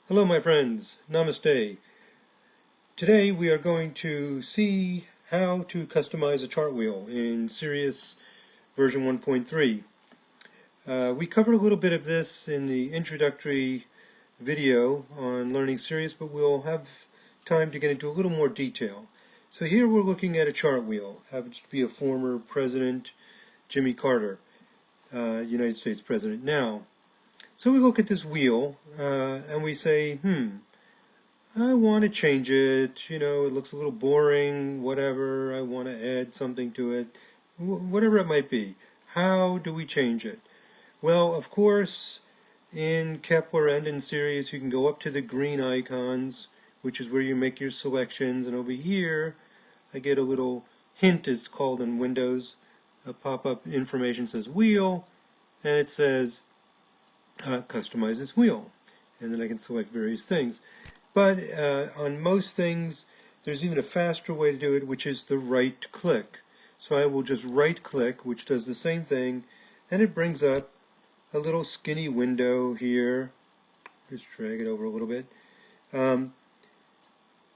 Hello my friends, Namaste. Today we are going to see how to customize a chart wheel in Sirius version 1.3. We covered a little bit of this in the introductory video on learning Sirius, but we'll have time to get into a little more detail. So here we're looking at a chart wheel. Happens to be a former president, Jimmy Carter, United States president now. So we look at this wheel and we say, I want to change it, it looks a little boring, whatever, I want to add something to it, whatever it might be. How do we change it? Well, of course, in Kepler and in Sirius, you can go up to the green icons, which is where you make your selections, and over here, I get a little hint, it's called in Windows, a pop-up information says wheel, and it says customize this wheel, and then I can select various things. But on most things, there's even a faster way to do it, which is the right click. So I will just right click, which does the same thing, and it brings up a little skinny window here, just drag it over a little bit,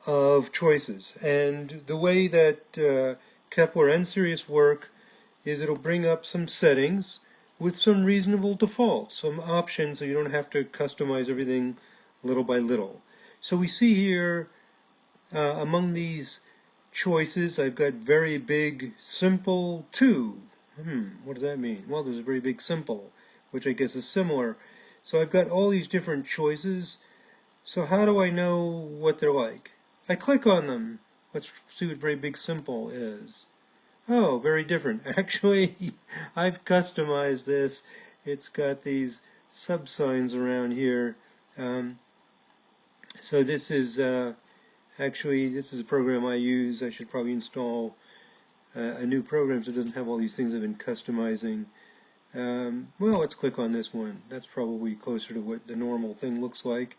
of choices. And the way that Kepler and Sirius work is it'll bring up some settings with some reasonable defaults, some options, so you don't have to customize everything little by little. So we see here, among these choices, I've got very big, simple, 2. What does that mean? Well, there's a very big simple, which I guess is similar. So I've got all these different choices. So how do I know what they're like? I click on them. Let's see what very big simple is. Oh, very different. Actually, I've customized this. It's got these sub-signs around here. So this is this is a program I use. I should probably install a new program so it doesn't have all these things I've been customizing. Well, let's click on this one. That's probably closer to what the normal thing looks like.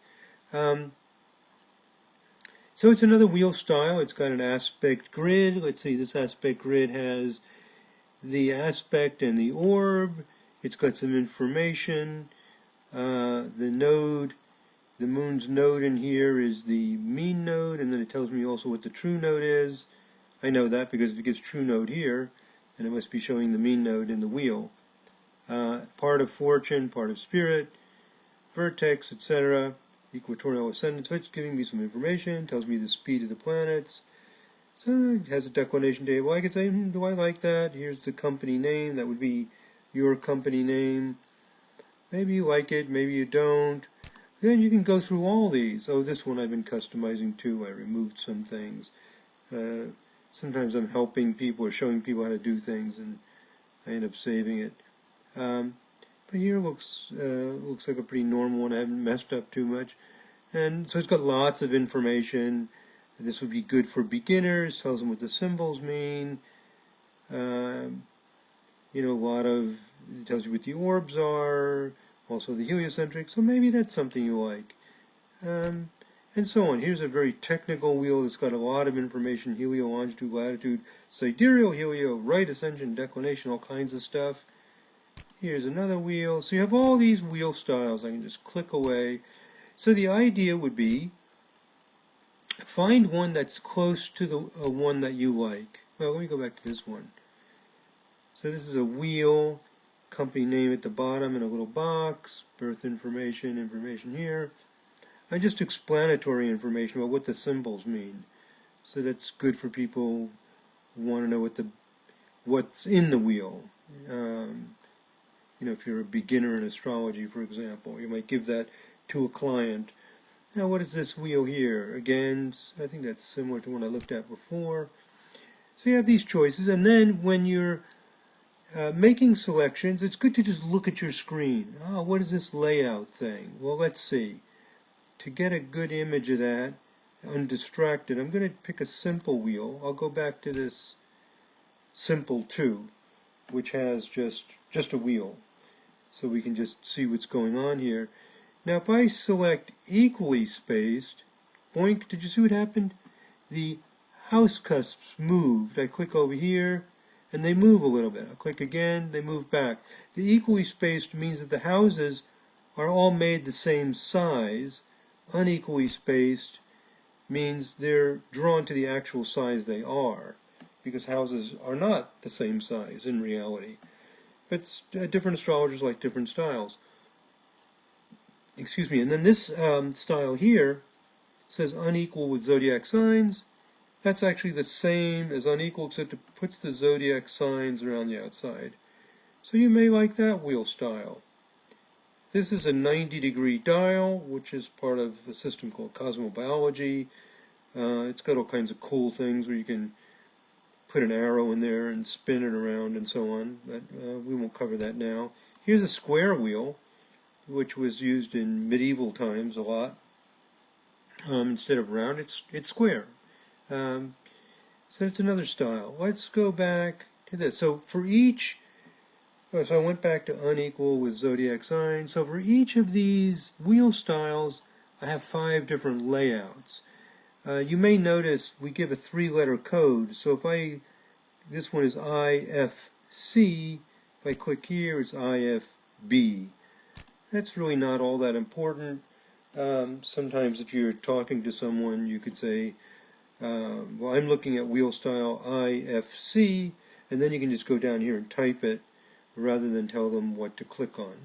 So it's another wheel style. It's got an aspect grid. Let's see, this aspect grid has the aspect and the orb. It's got some information. The node, the moon's node in here is the mean node, and then it tells me also what the true node is. I know that because if it gives true node here, then it must be showing the mean node in the wheel. Part of fortune, part of spirit, vertex, etc. Equatorial ascendant, so it's giving me some information, tells me the speed of the planets. So it has a declination table. I could say, do I like that? Here's the company name. That would be your company name. Maybe you like it, maybe you don't. Then you can go through all these. Oh, this one I've been customizing too. I removed some things. Sometimes I'm helping people or showing people how to do things, and I end up saving it. But here looks like a pretty normal one. I haven't messed up too much. And so it's got lots of information. This would be good for beginners. Tells them what the symbols mean. It tells you what the orbs are. Also the heliocentric. So maybe that's something you like. And so on. Here's a very technical wheel that's got a lot of information. Helio, longitude, latitude, sidereal, helio, right ascension, declination, all kinds of stuff. Here's another wheel. So you have all these wheel styles. I can just click away. So the idea would be find one that's close to the one that you like. Well, let me go back to this one. So this is a wheel, company name at the bottom in a little box, birth information, information here. And just explanatory information about what the symbols mean. So that's good for people who want to know what's in the wheel. If you're a beginner in astrology, for example, you might give that to a client. Now, what is this wheel here? Again, I think that's similar to one I looked at before. So you have these choices, and then when you're making selections, it's good to just look at your screen. Oh, what is this layout thing? Well, let's see. To get a good image of that, undistracted, I'm going to pick a simple wheel. I'll go back to this simple 2, which has just a wheel. So we can just see what's going on here. Now if I select equally spaced, boink, did you see what happened? The house cusps moved. I click over here, and they move a little bit. I click again, they move back. The equally spaced means that the houses are all made the same size, unequally spaced means they're drawn to the actual size they are, because houses are not the same size in reality. But different astrologers like different styles. Excuse me. And then this style here says unequal with zodiac signs. That's actually the same as unequal, except it puts the zodiac signs around the outside. So you may like that wheel style. This is a 90-degree dial, which is part of a system called cosmobiology. It's got all kinds of cool things where you can put an arrow in there and spin it around and so on, but we won't cover that now. Here's a square wheel, which was used in medieval times a lot. Instead of round, it's square. So it's another style. Let's go back to this. So for each, so I went back to unequal with zodiac signs. So for each of these wheel styles, I have 5 different layouts. You may notice we give a 3-letter code. So if this one is IFC, if I click here, it's IFB. That's really not all that important. Sometimes if you're talking to someone, you could say, well, I'm looking at wheel style IFC, and then you can just go down here and type it rather than tell them what to click on.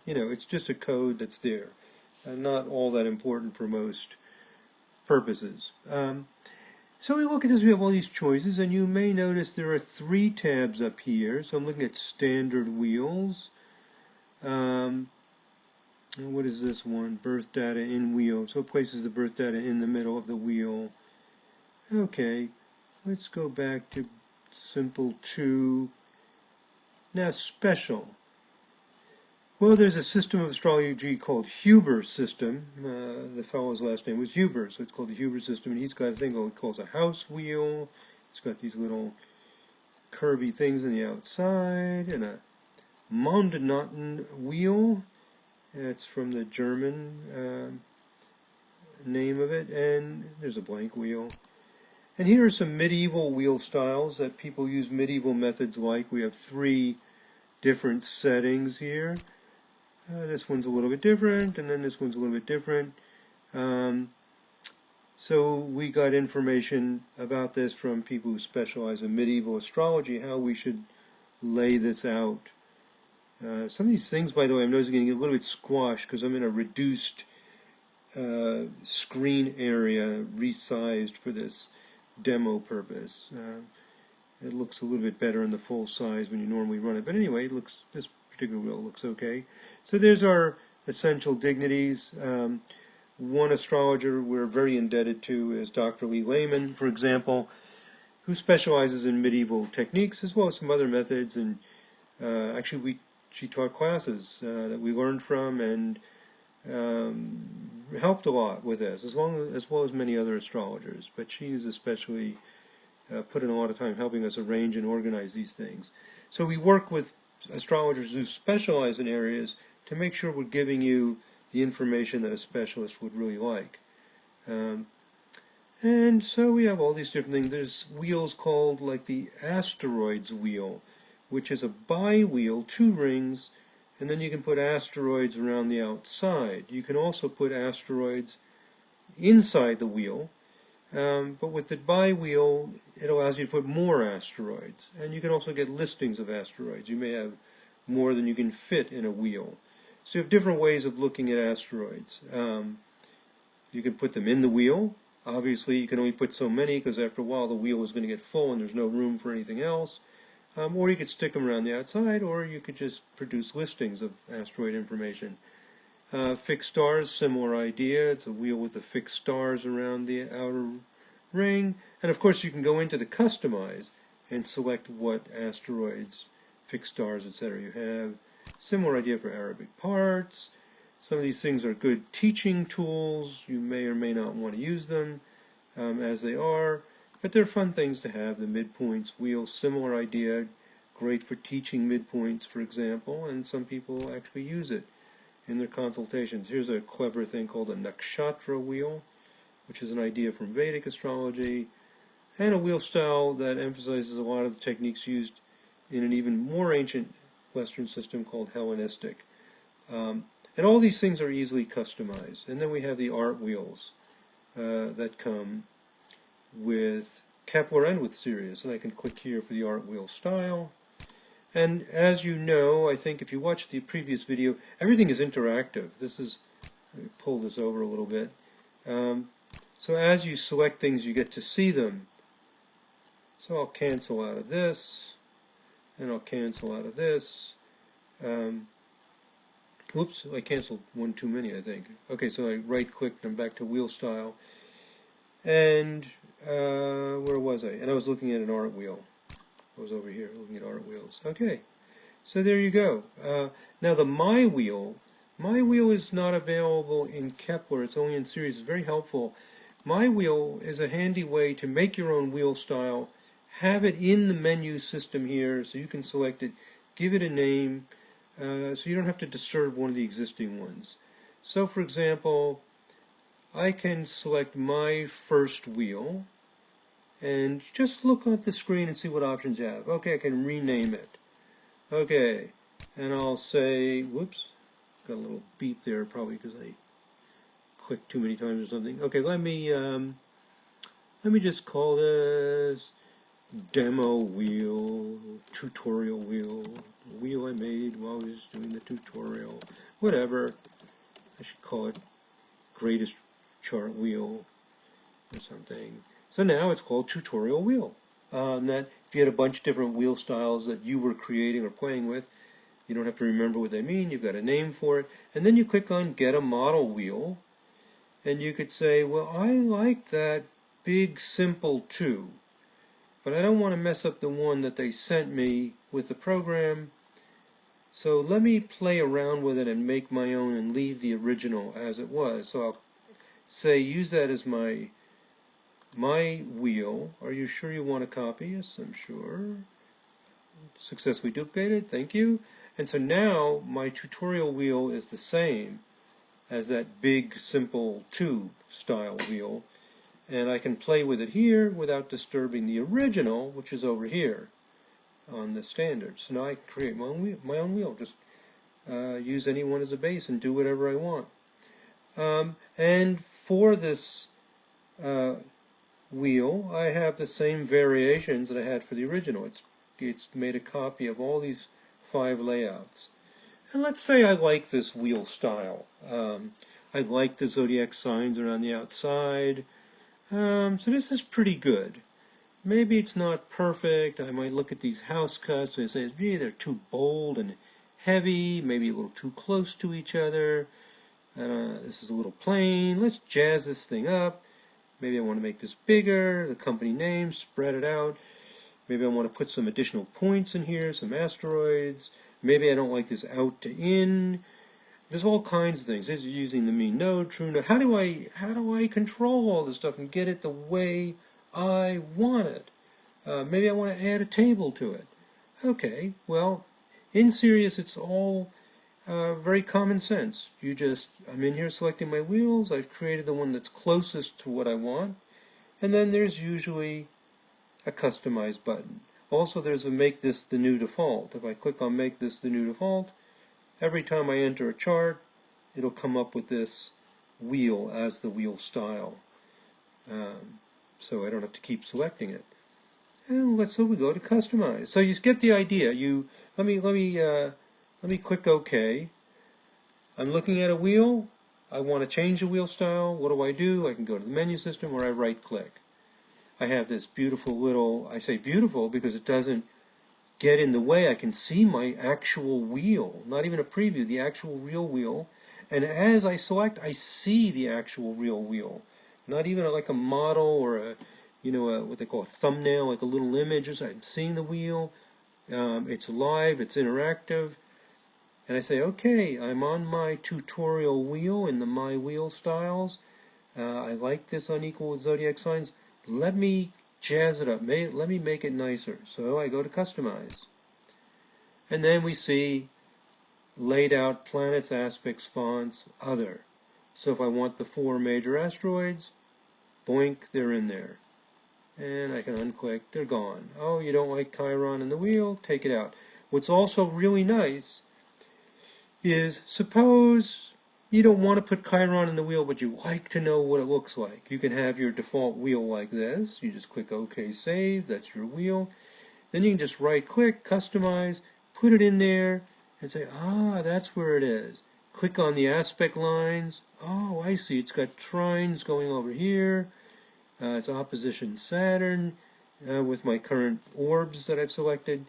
You know, it's just a code that's there. Not all that important for most purposes. So we look at this, we have all these choices, and you may notice there are 3 tabs up here. So I'm looking at standard wheels. What is this one? Birth data in wheel. So it places the birth data in the middle of the wheel. Okay, let's go back to simple 2. Now special. Well, there's a system of astrology called Huber system. The fellow's last name was Huber, so it's called the Huber system, and he's got a thing he calls a house wheel. It's got these little curvy things on the outside, and a Mondnaten wheel. It's from the German name of it, and there's a blank wheel. And here are some medieval wheel styles that people use medieval methods like. We have 3 different settings here. This one's a little bit different, and then this one's a little bit different. So we got information about this from people who specialize in medieval astrology, how we should lay this out. Some of these things, by the way, I'm noticing getting a little bit squashed because I'm in a reduced screen area, resized for this demo purpose. It looks a little bit better in the full size when you normally run it. But anyway, it looks, this particular wheel looks okay. So there's our essential dignities. One astrologer we're very indebted to is Dr. Lee Lehman, for example, who specializes in medieval techniques as well as some other methods. And actually, she taught classes that we learned from and helped a lot with this, as well as many other astrologers. But she's especially put in a lot of time helping us arrange and organize these things. So we work with astrologers who specialize in areas to make sure we're giving you the information that a specialist would really like. And so we have all these different things. There's wheels called like the Asteroids wheel, which is a bi-wheel, 2 rings, and then you can put asteroids around the outside. You can also put asteroids inside the wheel, but with the bi-wheel, it allows you to put more asteroids. And you can also get listings of asteroids. You may have more than you can fit in a wheel. So you have different ways of looking at asteroids. You can put them in the wheel. Obviously, you can only put so many because after a while the wheel is going to get full and there's no room for anything else. Or you could stick them around the outside, or you could just produce listings of asteroid information. Fixed stars, similar idea. It's a wheel with the fixed stars around the outer ring. And of course you can go into the customize and select what asteroids, fixed stars, etc. you have. Similar idea for Arabic parts. Some of these things are good teaching tools. You may or may not want to use them as they are, but they're fun things to have. The midpoints wheel, similar idea, great for teaching midpoints, for example, and some people actually use it in their consultations. Here's a clever thing called a nakshatra wheel, which is an idea from Vedic astrology, and a wheel style that emphasizes a lot of the techniques used in an even more ancient Western system called Hellenistic. And all these things are easily customized. And then we have the art wheels that come with Kepler and with Sirius. And I can click here for the art wheel style. And as you know, I think if you watched the previous video, everything is interactive. This is, let me pull this over a little bit. So as you select things, you get to see them. So I'll cancel out of this, and I'll cancel out of this. Whoops, I canceled one too many, I think. Okay, so I right-clicked and I'm back to wheel style. And where was I? And I was looking at an art wheel. I was over here looking at art wheels. Okay, so there you go. Now the My Wheel is not available in Kepler. It's only in Sirius. It's very helpful. My Wheel is a handy way to make your own wheel style, have it in the menu system here so you can select it, give it a name, so you don't have to disturb one of the existing ones. So for example, I can select my first wheel and just look at the screen and see what options you have. Okay, I can rename it. Okay, and I'll say, whoops, got a little beep there probably because I clicked too many times or something. Okay, let me just call this demo wheel, tutorial wheel I made while I was doing the tutorial, whatever. I should call it greatest chart wheel or something. So now it's called tutorial wheel. And that if you had a bunch of different wheel styles that you were creating or playing with, you don't have to remember what they mean. You've got a name for it. And then you click on Get a Model Wheel. And you could say, well, I like that big simple 2. But I don't want to mess up the one that they sent me with the program. So let me play around with it and make my own and leave the original as it was. So I'll say, use that as my wheel. Are you sure you want a copy? Yes, I'm sure. Successfully duplicated. Thank you. And so now my tutorial wheel is the same as that big simple 2 style wheel. And I can play with it here without disturbing the original, which is over here on the standard. So now I can create my own wheel. Just use any one as a base and do whatever I want. And for this wheel, I have the same variations that I had for the original. It's made a copy of all these 5 layouts. And let's say I like this wheel style. I like the zodiac signs around the outside. So this is pretty good. Maybe it's not perfect. I might look at these house cuts and say, gee, they're too bold and heavy, maybe a little too close to each other. This is a little plain. Let's jazz this thing up. Maybe I want to make this bigger, the company name, spread it out. Maybe I want to put some additional points in here, some asteroids. Maybe I don't like this out to in. There's all kinds of things. This is using the mean node, true node. How do I control all this stuff and get it the way I want it? Maybe I want to add a table to it. Okay, well, in Sirius it's all very common sense. I'm in here selecting my wheels. I've created the one that's closest to what I want. And then there's usually a customize button. Also, there's a make this the new default. If I click on make this the new default, every time I enter a chart, it'll come up with this wheel as the wheel style. So I don't have to keep selecting it. And so we go to customize. So you get the idea. Let me click OK. I'm looking at a wheel. I want to change the wheel style. What do? I can go to the menu system where I right click. I have this beautiful little, I say beautiful because it doesn't get in the way. I can see my actual wheel, not even a preview, the actual real wheel. And as I select, I see the actual real wheel. Not even like a model or what they call a thumbnail, like a little image. I'm seeing the wheel. It's live, it's interactive. And I say, okay, I'm on my tutorial wheel in the My Wheel styles. I like this unequal with zodiac signs. Let me jazz it up. Let me make it nicer. So I go to Customize. And then we see laid out planets, aspects, fonts, other. So if I want the 4 major asteroids, boink, they're in there. And I can unclick, they're gone. Oh, you don't like Chiron in the wheel? Take it out. What's also really nice is suppose you don't want to put Chiron in the wheel, but you like to know what it looks like. You can have your default wheel like this. You just click OK, Save. That's your wheel. Then you can just right-click, Customize, put it in there, and say, that's where it is. Click on the aspect lines. Oh, I see. It's got trines going over here. It's opposition Saturn with my current orbs that I've selected.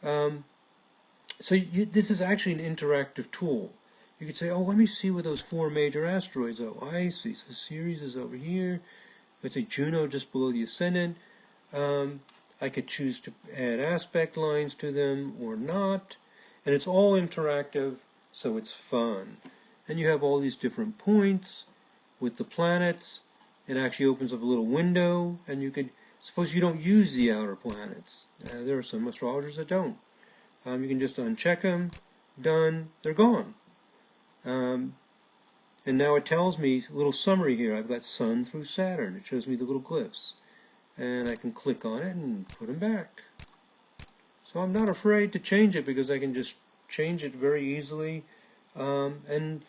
This is actually an interactive tool. You could say, let me see what those 4 major asteroids are. Oh, I see. So Ceres is over here. Let's say Juno just below the ascendant. I could choose to add aspect lines to them or not. And it's all interactive, so it's fun. And you have all these different points with the planets. It actually opens up a little window, and you could, suppose you don't use the outer planets. There are some astrologers that don't. You can just uncheck them, done, they're gone. And now it tells me, a little summary here, I've got Sun through Saturn. It shows me the little glyphs. And I can click on it and put them back. So I'm not afraid to change it because I can just change it very easily. And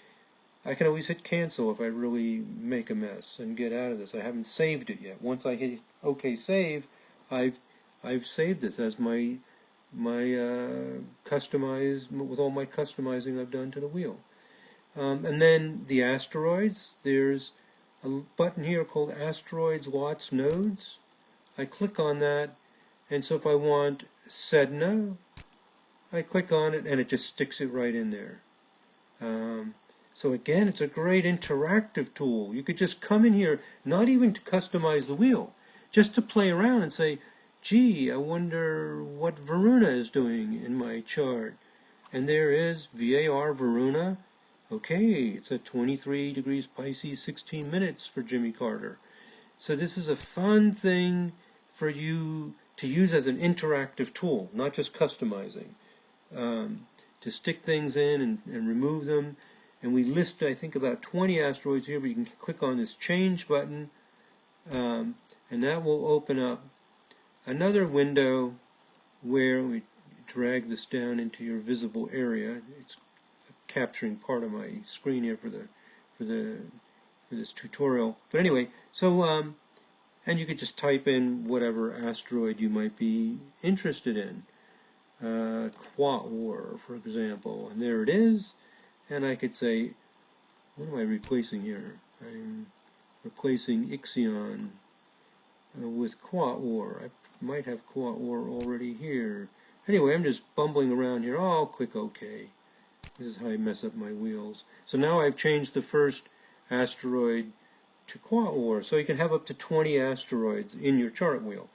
I can always hit cancel if I really make a mess and get out of this. I haven't saved it yet. Once I hit OK Save, I've saved this as my customized, with all my customizing I've done to the wheel. And then the asteroids, there's a button here called Asteroids, Lots, Nodes. I click on that, and so if I want Sedna, I click on it and it just sticks it right in there. So again, it's a great interactive tool. You could just come in here, not even to customize the wheel, just to play around and say, gee, I wonder what Varuna is doing in my chart. And there is VAR Varuna. Okay, it's at 23 degrees Pisces, 16 minutes for Jimmy Carter. So this is a fun thing for you to use as an interactive tool, not just customizing. To stick things in and remove them. And we list, I think, about 20 asteroids here, but you can click on this change button, and that will open up another window where we drag this down into your visible area. It's capturing part of my screen here for this tutorial. But anyway, so and you could just type in whatever asteroid you might be interested in. Quaoar, for example, and there it is. And I could say, what am I replacing here? I'm replacing Ixion with Quaoar. I might have Quaoar already here. Anyway, I'm just bumbling around here. Oh, I'll click OK. This is how I mess up my wheels. So now I've changed the first asteroid to Quaoar. So you can have up to 20 asteroids in your chart wheel.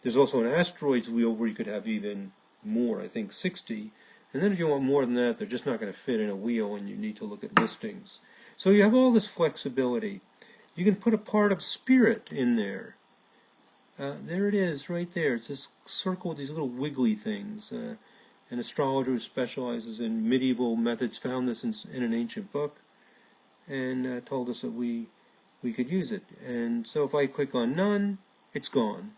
There's also an asteroids wheel where you could have even more, I think 60. And then if you want more than that, they're just not going to fit in a wheel and you need to look at listings. So you have all this flexibility. You can put a part of spirit in there. There it is, right there. It's this circle with these little wiggly things. An astrologer who specializes in medieval methods found this in an ancient book and told us that we could use it. And so if I click on none, it's gone.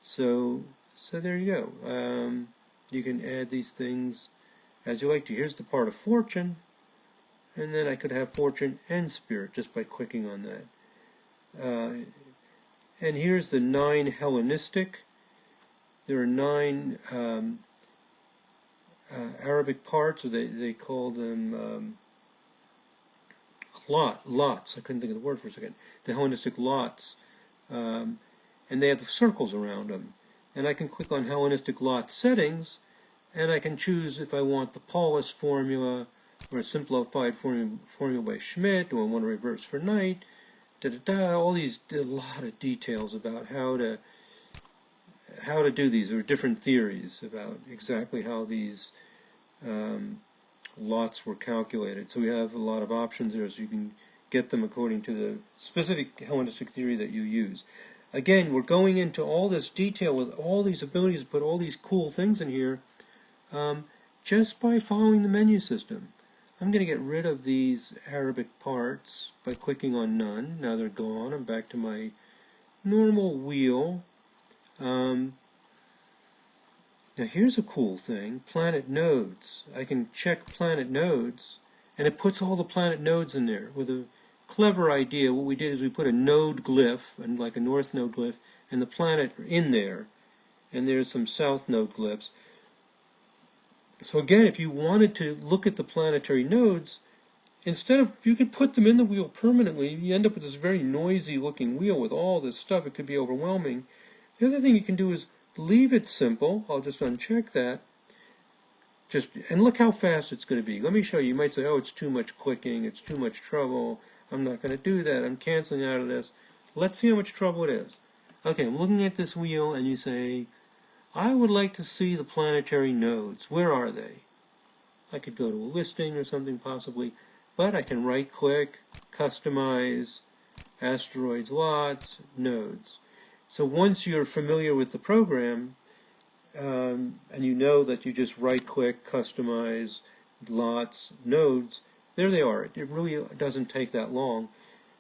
So there you go. You can add these things as you like to. Here's the part of fortune, and then I could have fortune and spirit just by clicking on that. And here's the 9 Hellenistic. There are 9 Arabic parts, or they call them lots. I couldn't think of the word for a second. The Hellenistic lots, and they have circles around them. And I can click on Hellenistic lot settings, and I can choose if I want the Paulus formula or a simplified formula by Schmidt, or I want to reverse for night. All these, a lot of details about how to do these. There are different theories about exactly how these lots were calculated. So we have a lot of options there, so you can get them according to the specific Hellenistic theory that you use. Again, we're going into all this detail with all these abilities to put all these cool things in here just by following the menu system. I'm going to get rid of these Arabic parts by clicking on none. Now they're gone. I'm back to my normal wheel. Now here's a cool thing, planet nodes. I can check planet nodes, and it puts all the planet nodes in there with a clever idea. What we did is we put a node glyph, and like a north node glyph, and the planet in there, and there's some south node glyphs. So again, if you wanted to look at the planetary nodes, instead of, you could put them in the wheel permanently, you end up with this very noisy looking wheel with all this stuff. It could be overwhelming. The other thing you can do is leave it simple. I'll just uncheck that. And look how fast it's going to be. Let me show you. You might say, oh, it's too much clicking, it's too much trouble, I'm not going to do that, I'm canceling out of this. Let's see how much trouble it is. Okay, I'm looking at this wheel, and you say, I would like to see the planetary nodes. Where are they? I could go to a listing or something possibly, but I can right-click, customize, asteroids lots, nodes. So once you're familiar with the program, and you know that you just right-click, customize, lots, nodes, there they are. It really doesn't take that long.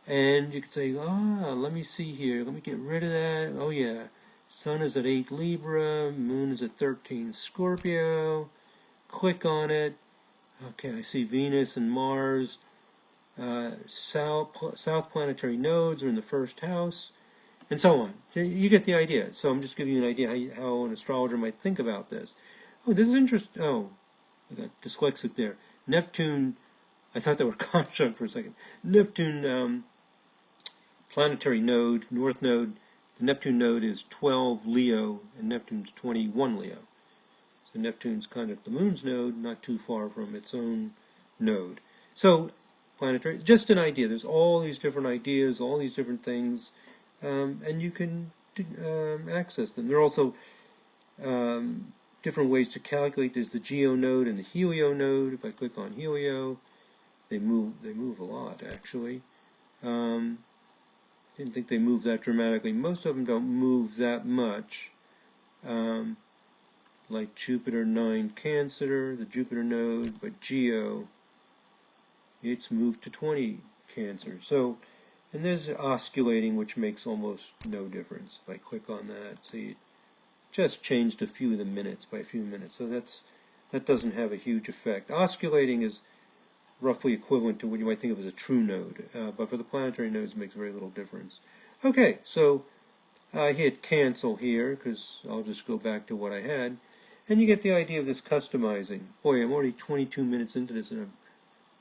And you can say, let me see here, let me get rid of that. Oh yeah, Sun is at 8 Libra, Moon is at 13 Scorpio. Click on it. Okay, I see Venus and Mars. South planetary nodes are in the first house, and so on. You get the idea. So I'm just giving you an idea how an astrologer might think about this. Oh, this is interesting. Oh, I got dyslexic there. Neptune, I thought they were conjunct for a second. Neptune planetary node, north node, the Neptune node is 12 Leo, and Neptune's 21 Leo. So Neptune's kind of the Moon's node, not too far from its own node. So, planetary, just an idea. There's all these different ideas, all these different things, and you can access them. There are also different ways to calculate. There's the Geo node and the Helio node. If I click on Helio, they move a lot, actually. Didn't think they move that dramatically. Most of them don't move that much. Like Jupiter 9 Cancer, the Jupiter node, but Geo, it's moved to 20 Cancer. So, and there's osculating, which makes almost no difference. If I click on that, see, it just changed a few of the minutes by a few minutes. So that doesn't have a huge effect. Osculating is roughly equivalent to what you might think of as a true node, but for the planetary nodes it makes very little difference. Okay, so I hit cancel here, because I'll just go back to what I had, and you get the idea of this customizing. Boy, I'm already 22 minutes into this, and I've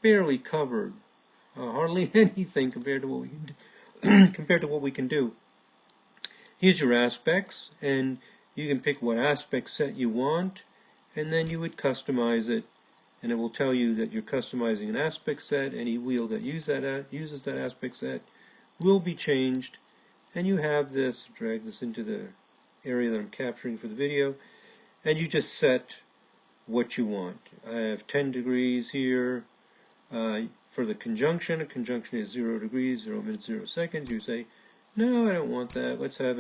barely covered hardly anything compared to what we can do. compared to what we can do. Here's your aspects, and you can pick what aspect set you want, and then you would customize it. And it will tell you that you're customizing an aspect set. Any wheel that uses that aspect set will be changed. And you have this, drag this into the area that I'm capturing for the video, and you just set what you want. I have 10 degrees here. For the conjunction, a conjunction is 0 degrees, 0 minutes, 0 seconds. You say, no, I don't want that. Let's have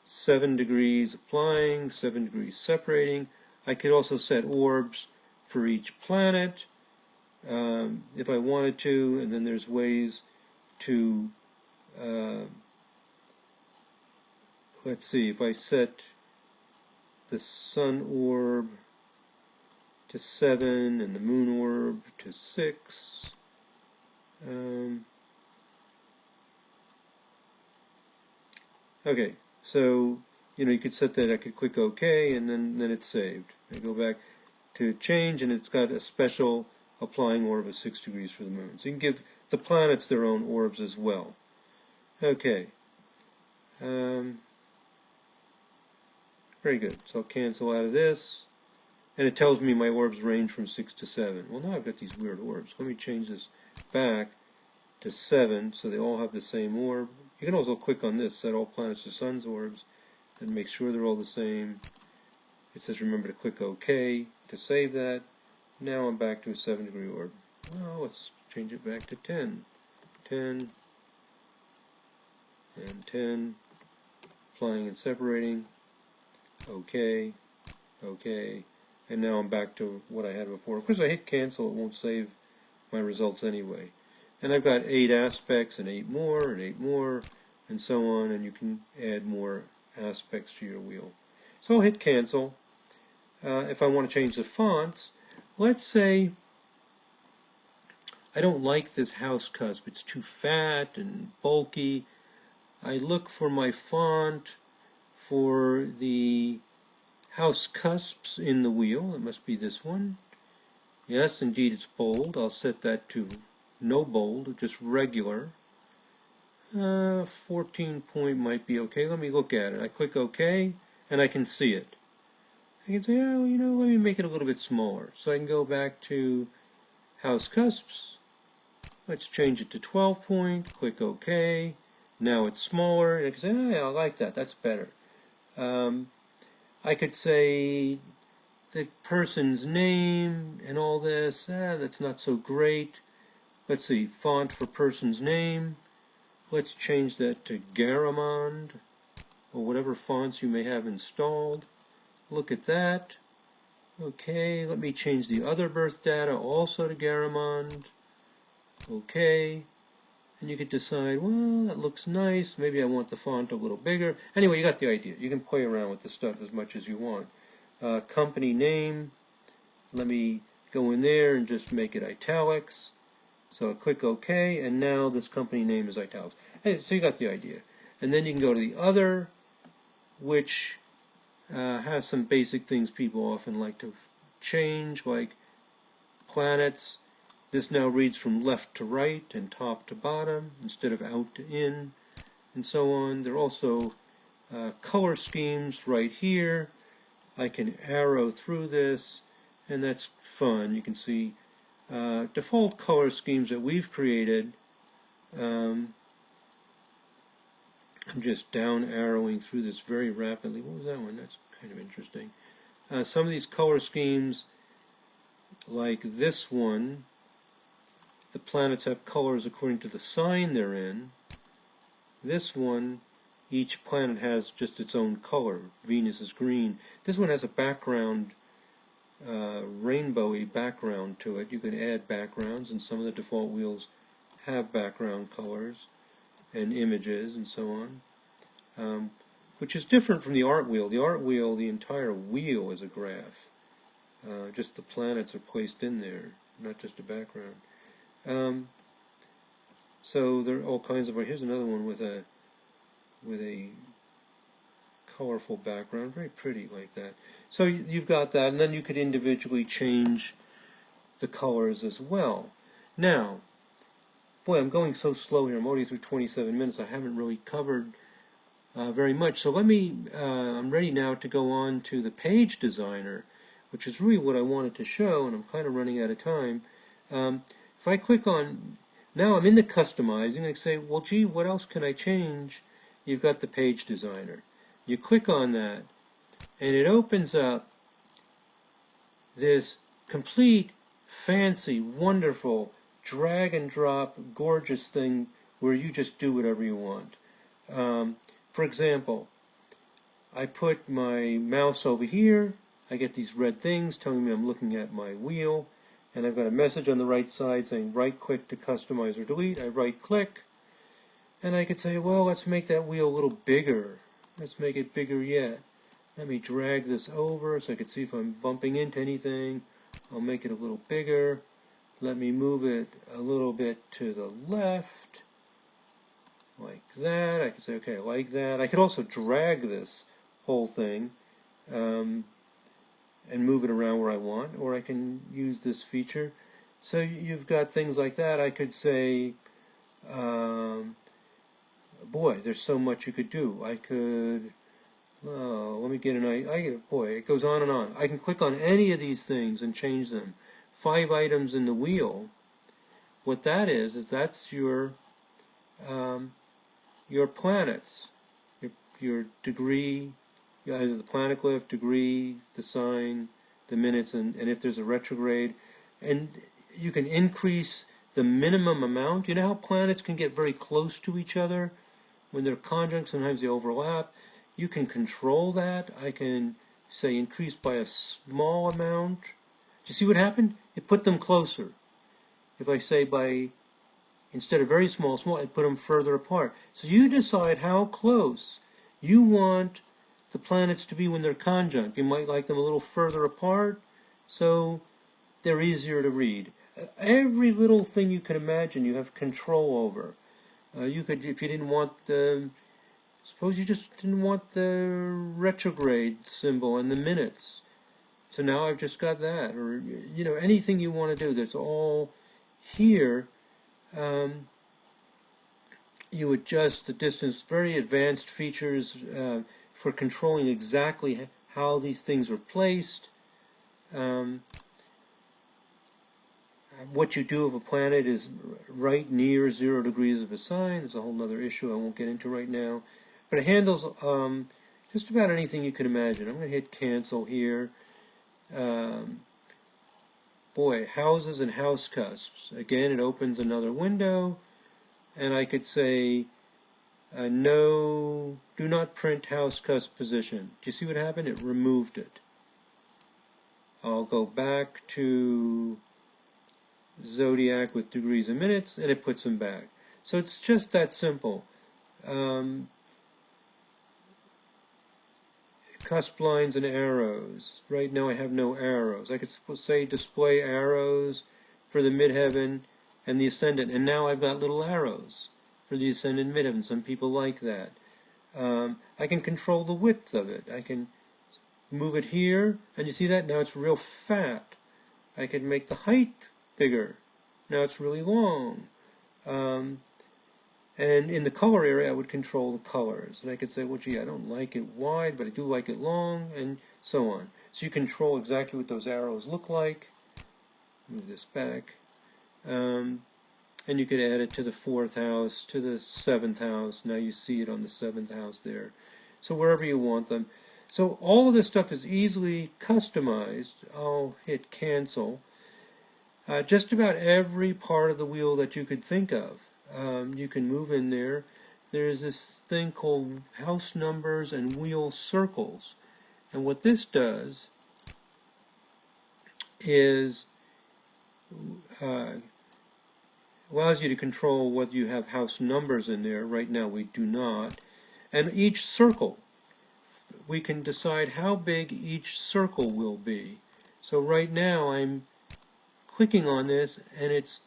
7 degrees applying, 7 degrees separating. I could also set orbs for each planet, if I wanted to, and then there's ways to, let's see, if I set the Sun orb to 7 and the Moon orb to 6, okay, so, you could set that. I could click OK, and then it's saved. I go back to change, and it's got a special applying orb of 6 degrees for the Moon. So you can give the planets their own orbs as well. Okay. Very good. So I'll cancel out of this, and it tells me my orbs range from 6 to 7. Well, now I've got these weird orbs. Let me change this back to 7, so they all have the same orb. You can also click on this, set all planets to Sun's orbs, and make sure they're all the same. It says remember to click OK to save that. Now I'm back to a 7 degree orb. Well, let's change it back to 10. 10 and 10. Applying and separating. OK. OK. And now I'm back to what I had before. Of course, I hit cancel, it won't save my results anyway. And I've got 8 aspects and 8 more and 8 more and so on, and you can add more aspects to your wheel. So I'll hit cancel. if I want to change the fonts, let's say I don't like this house cusp. It's too fat and bulky. I look for my font for the house cusps in the wheel. It must be this one. Yes, indeed, it's bold. I'll set that to no bold, just regular. 14 point might be okay. Let me look at it. I click OK, and I can see it. I can say, oh, let me make it a little bit smaller. So I can go back to house cusps. Let's change it to 12 point. Click OK. Now it's smaller. And I can say, oh, yeah, I like that. That's better. I could say the person's name and all this. That's not so great. Let's see. Font for person's name. Let's change that to Garamond, or whatever fonts you may have installed. Look at that. Okay, let me change the other birth data also to Garamond. Okay, and you could decide, well, that looks nice. Maybe I want the font a little bigger. Anyway, you got the idea. You can play around with this stuff as much as you want. Company name. Let me go in there and just make it italics. So I click OK, and now this company name is italics. Hey, so you got the idea. And then you can go to the other, which has some basic things people often like to change, like planets. This now reads from left to right and top to bottom instead of out to in, and so on. There are also color schemes right here. I can arrow through this, and that's fun. You can see default color schemes that we've created. I'm just down arrowing through this very rapidly. What was that one? That's kind of interesting. Some of these color schemes, like this one, the planets have colors according to the sign they're in. This one, each planet has just its own color. Venus is green. This one has a background, rainbowy background to it. You can add backgrounds, and some of the default wheels have background colors and images and so on, which is different from the art wheel. The art wheel, the entire wheel is a graph. Just the planets are placed in there, not just a background. So there are all kinds of. Here's another one with a colorful background, very pretty like that. So you've got that, and then you could individually change the colors as well. Now, boy, I'm going so slow here. I'm already through 27 minutes. I haven't really covered very much. So I'm ready now to go on to the page designer, which is really what I wanted to show, and I'm kind of running out of time. If I click on, now I'm in the customizing, I say, well, gee, what else can I change? You've got the page designer. You click on that, and it opens up this complete, fancy, wonderful, drag and drop, gorgeous thing where you just do whatever you want. For example, I put my mouse over here, I get these red things telling me I'm looking at my wheel, and I've got a message on the right side saying right-click to customize or delete. I right-click, and I could say, well, let's make that wheel a little bigger. Let's make it bigger yet. Let me drag this over so I can see if I'm bumping into anything. I'll make it a little bigger. Let me move it a little bit to the left, like that. I could say, okay, like that. I could also drag this whole thing and move it around where I want, or I can use this feature. So you've got things like that. I could say, boy, there's so much you could do. I could, let me get an idea. Boy, it goes on and on. I can click on any of these things and change them. 5 items in the wheel. What that is that's your planets, your degree, either the planet glyph, degree, the sign, the minutes, and if there's a retrograde. And you can increase the minimum amount. You know how planets can get very close to each other? When they're conjunct, sometimes they overlap. You can control that. I can say increase by a small amount. Do you see what happened? It put them closer. If I say instead of very small, I put them further apart. So you decide how close you want the planets to be when they're conjunct. You might like them a little further apart, so they're easier to read. Every little thing you can imagine you have control over. You could, if you didn't want the, suppose you just didn't want the retrograde symbol and the minutes. So now I've just got that. Or, you know, anything you want to do, that's all here. You adjust the distance, very advanced features for controlling exactly how these things are placed. What you do of a planet is right near 0 degrees of a sign. There's a whole other issue I won't get into right now. But it handles just about anything you can imagine. I'm going to hit cancel here. Boy, houses and house cusps. Again, it opens another window. And I could say, no, do not print house cusp position. Do you see what happened? It removed it. I'll go back to zodiac with degrees and minutes, and it puts them back. So it's just that simple. Cusp lines and arrows. Right now I have no arrows. I could say display arrows for the midheaven and the ascendant, and now I've got little arrows for the ascendant midheaven. Some people like that. I can control the width of it. I can move it here, and you see that? Now it's real fat. I can make the height bigger. Now it's really long. And in the color area, I would control the colors. And I could say, well, gee, I don't like it wide, but I do like it long, and so on. So you control exactly what those arrows look like. Move this back. And you could add it to the 4th house, to the 7th house. Now you see it on the 7th house there. So wherever you want them. So all of this stuff is easily customized. I'll hit cancel. Just about every part of the wheel that you could think of, you can move in there. There's this thing called house numbers and wheel circles. And what this does is allows you to control whether you have house numbers in there. Right now we do not. And each circle, we can decide how big each circle will be. So right now I'm clicking on this, and it's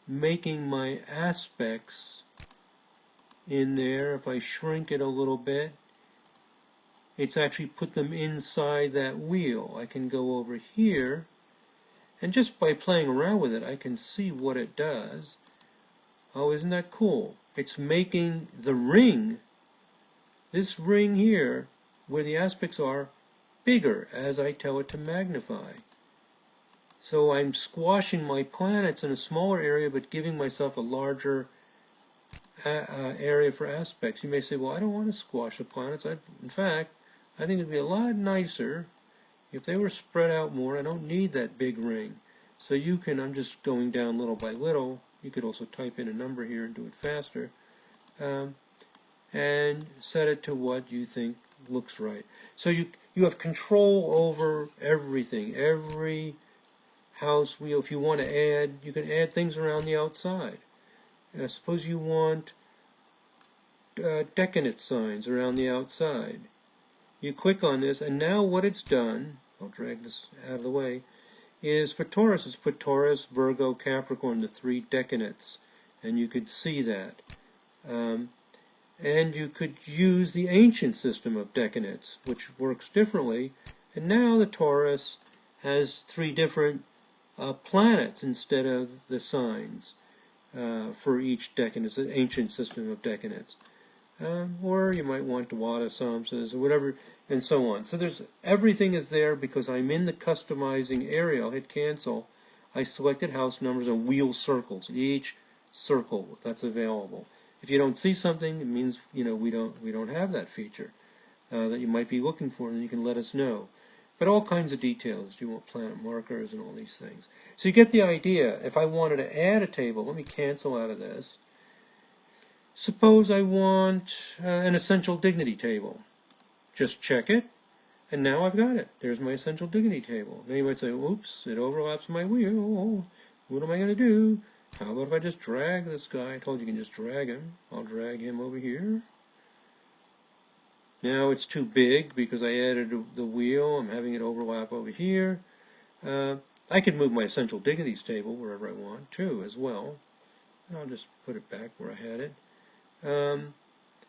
making my aspects in there. If I shrink it a little bit, it's actually put them inside that wheel. I can go over here, and just by playing around with it, I can see what it does. Oh, isn't that cool? It's making the ring, this ring here, where the aspects are, bigger as I tell it to magnify. So I'm squashing my planets in a smaller area, but giving myself a larger area for aspects. You may say, well, I don't want to squash the planets. In fact, I think it would be a lot nicer if they were spread out more. I don't need that big ring. So you can, I'm just going down little by little. You could also type in a number here and do it faster. And set it to what you think looks right. So you have control over everything, every house wheel. If you want to add, you can add things around the outside. Suppose you want decanate signs around the outside. You click on this, and now what it's done, I'll drag this out of the way, is for Taurus, it's put Taurus, Virgo, Capricorn, the 3 decanates, and you could see that. And you could use the ancient system of decanates, which works differently, and now the Taurus has 3 different planets instead of the signs for each decanate. It's an ancient system of decanates. Or you might want Dwada, Samsas, or whatever, and so on. So there's everything is there because I'm in the customizing area. I'll hit cancel. I selected house numbers and wheel circles. Each circle that's available. If you don't see something, it means we don't have that feature that you might be looking for, and you can let us know. But all kinds of details. You want planet markers and all these things. So you get the idea. If I wanted to add a table, let me cancel out of this. Suppose I want an essential dignity table. Just check it, and now I've got it. There's my essential dignity table. Now you might say, oops, it overlaps my wheel. What am I going to do? How about if I just drag this guy? I told you can just drag him. I'll drag him over here. Now it's too big because I added the wheel. I'm having it overlap over here. I could move my essential dignities table wherever I want too as well. And I'll just put it back where I had it.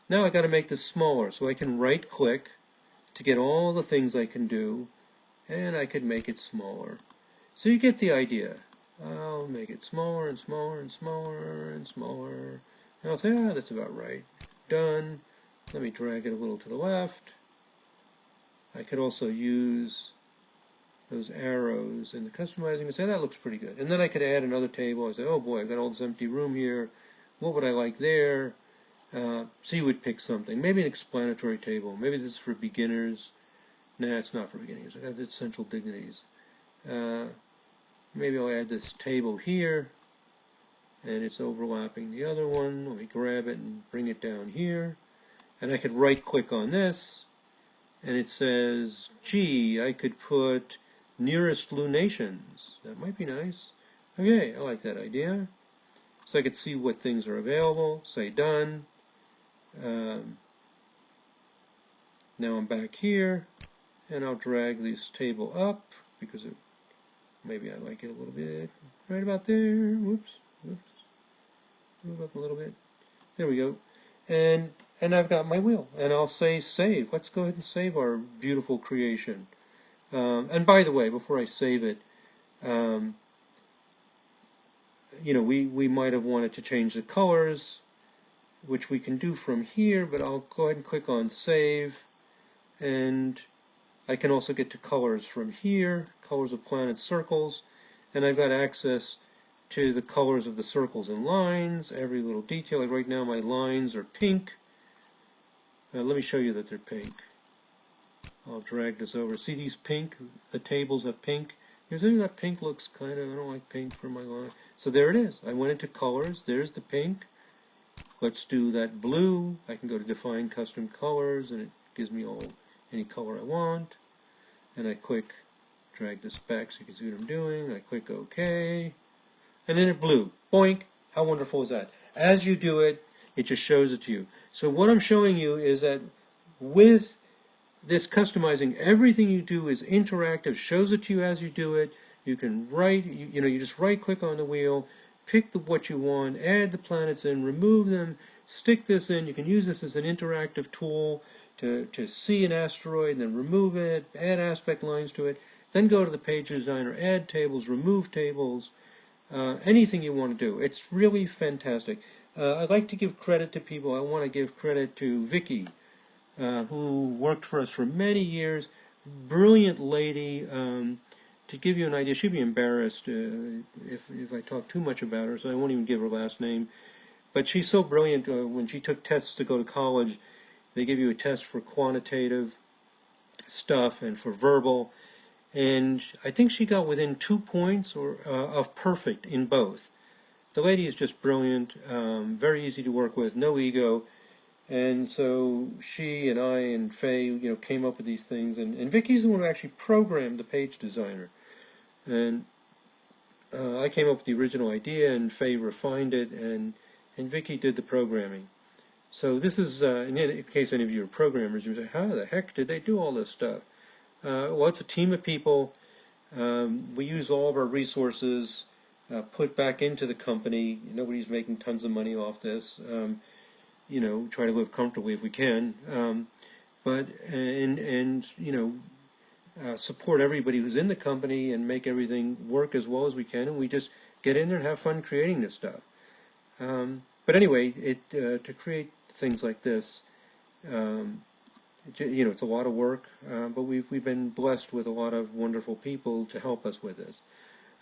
Now I got to make this smaller, so I can right click to get all the things I can do, and I could make it smaller. So you get the idea. I'll make it smaller and smaller and smaller and smaller. And I'll say, that's about right. Done. Let me drag it a little to the left. I could also use those arrows in the customizing and say, that looks pretty good. And then I could add another table. I say, oh boy, I've got all this empty room here. What would I like there? So you would pick something. Maybe an explanatory table. Maybe this is for beginners. Nah, it's not for beginners. I have essential dignities. Maybe I'll add this table here, and it's overlapping the other one. Let me grab it and bring it down here. And I could right-click on this, and it says, gee, I could put nearest lunations. That might be nice. Okay, I like that idea. So I could see what things are available. Say done. Now I'm back here, and I'll drag this table up because maybe I like it a little bit right about there. Whoops, move up a little bit. There we go. And I've got my wheel, and I'll say save. Let's go ahead and save our beautiful creation. And by the way, before I save it, we might have wanted to change the colors, which we can do from here, but I'll go ahead and click on save, and I can also get to colors from here, colors of planets, circles, and I've got access to the colors of the circles and lines, every little detail. Like right now my lines are pink. Let me show you that they're pink. I'll drag this over. See these pink? The tables have pink. Here's that pink looks kind of, I don't like pink for my line. So there it is. I went into colors. There's the pink. Let's do that blue. I can go to define custom colors, and it gives me any color I want. And I drag this back so you can see what I'm doing. I click OK. And then it blew. Boink. How wonderful is that? As you do it, it just shows it to you. So what I'm showing you is that with this customizing, everything you do is interactive, shows it to you as you do it. You can you just right-click on the wheel, pick what you want, add the planets in, remove them, stick this in. You can use this as an interactive tool to see an asteroid and then remove it, add aspect lines to it, then go to the page designer, add tables, remove tables, anything you want to do. It's really fantastic. I'd like to give credit to people. I want to give credit to Vicky, who worked for us for many years. Brilliant lady. To give you an idea, she'd be embarrassed if I talk too much about her, so I won't even give her last name. But she's so brilliant. When she took tests to go to college, they give you a test for quantitative stuff and for verbal. And I think she got within 2 points of perfect in both. The lady is just brilliant, very easy to work with, no ego. And so she and I and Faye, came up with these things. And Vicky's the one who actually programmed the page designer. And I came up with the original idea, and Faye refined it, and Vicky did the programming. So this is, in case any of you are programmers, you say, how the heck did they do all this stuff? Well, it's a team of people. We use all of our resources put back into the company. Nobody's making tons of money off this. Try to live comfortably if we can. Support everybody who's in the company and make everything work as well as we can. And we just get in there and have fun creating this stuff. But anyway, to create things like this, it's a lot of work, but we've been blessed with a lot of wonderful people to help us with this.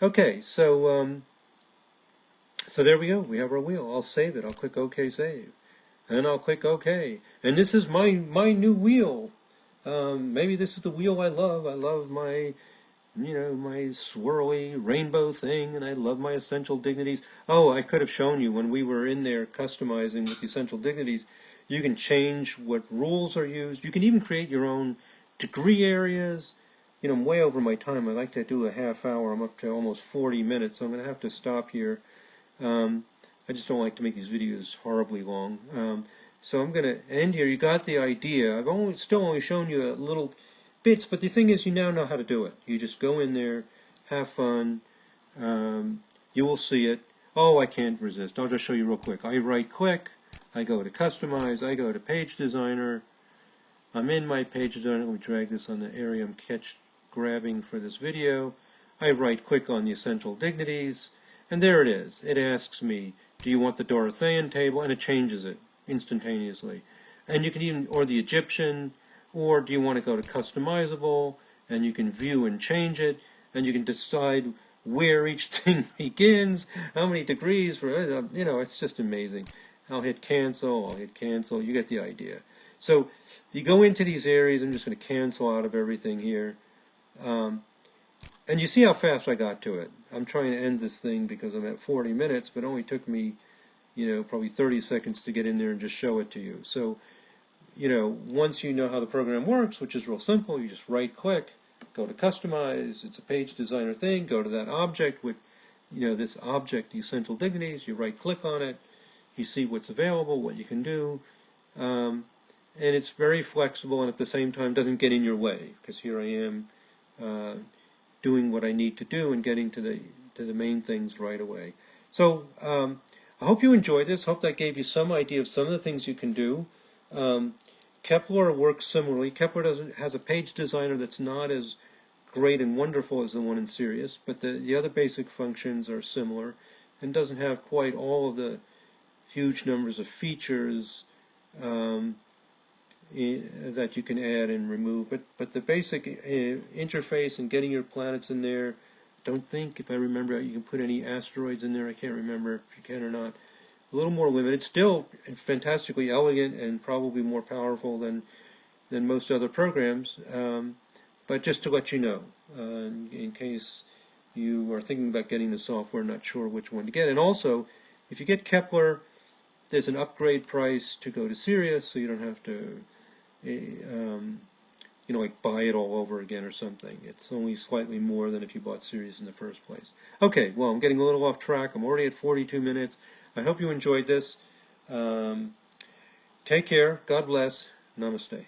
Okay, so there we go. We have our wheel. I'll save it. I'll click OK Save, and I'll click OK. And this is my new wheel. Maybe this is the wheel I love. I love my my swirly rainbow thing, and I love my essential dignities. Oh, I could have shown you when we were in there customizing with the essential dignities. You can change what rules are used. You can even create your own degree areas. I'm way over my time. I like to do a half hour. I'm up to almost 40 minutes, so I'm going to have to stop here. I just don't like to make these videos horribly long. So I'm going to end here. You got the idea. I've still only shown you a little bits, but the thing is, you now know how to do it. You just go in there, have fun. You will see it. Oh, I can't resist. I'll just show you real quick. I right-click. I go to Customize. I go to Page Designer. I'm in my Page Designer. Let me drag this on the area I'm grabbing for this video. I right-click on the Essential Dignities, and there it is. It asks me, do you want the Dorothean table? And it changes it instantaneously. And you can even, or the Egyptian, or do you want to go to Customizable, and you can view and change it, and you can decide where each thing begins, how many degrees, for it's just amazing. I'll hit cancel, you get the idea. So you go into these areas. I'm just going to cancel out of everything here. And you see how fast I got to it. I'm trying to end this thing because I'm at 40 minutes, but it only took me, probably 30 seconds to get in there and just show it to you. So, once you know how the program works, which is real simple, you just right-click, go to Customize. It's a Page Designer thing. Go to that object with, this object, the Essential Dignities. You right-click on it. You see what's available, what you can do. And it's very flexible, and at the same time doesn't get in your way, because here I am doing what I need to do and getting to the main things right away. So I hope you enjoyed this. Hope that gave you some idea of some of the things you can do. Kepler works similarly. Kepler has a Page Designer that's not as great and wonderful as the one in Sirius, but the other basic functions are similar, and doesn't have quite all of the huge numbers of features that you can add and remove. But the basic interface and getting your planets in there, don't think, if I remember, you can put any asteroids in there. I can't remember if you can or not. A little more limited. Still fantastically elegant and probably more powerful than most other programs. But just to let you know, in case you are thinking about getting the software, not sure which one to get. And also, if you get Kepler, there's an upgrade price to go to Sirius, so you don't have to, like buy it all over again or something. It's only slightly more than if you bought Sirius in the first place. Okay, well, I'm getting a little off track. I'm already at 42 minutes. I hope you enjoyed this. Take care. God bless. Namaste.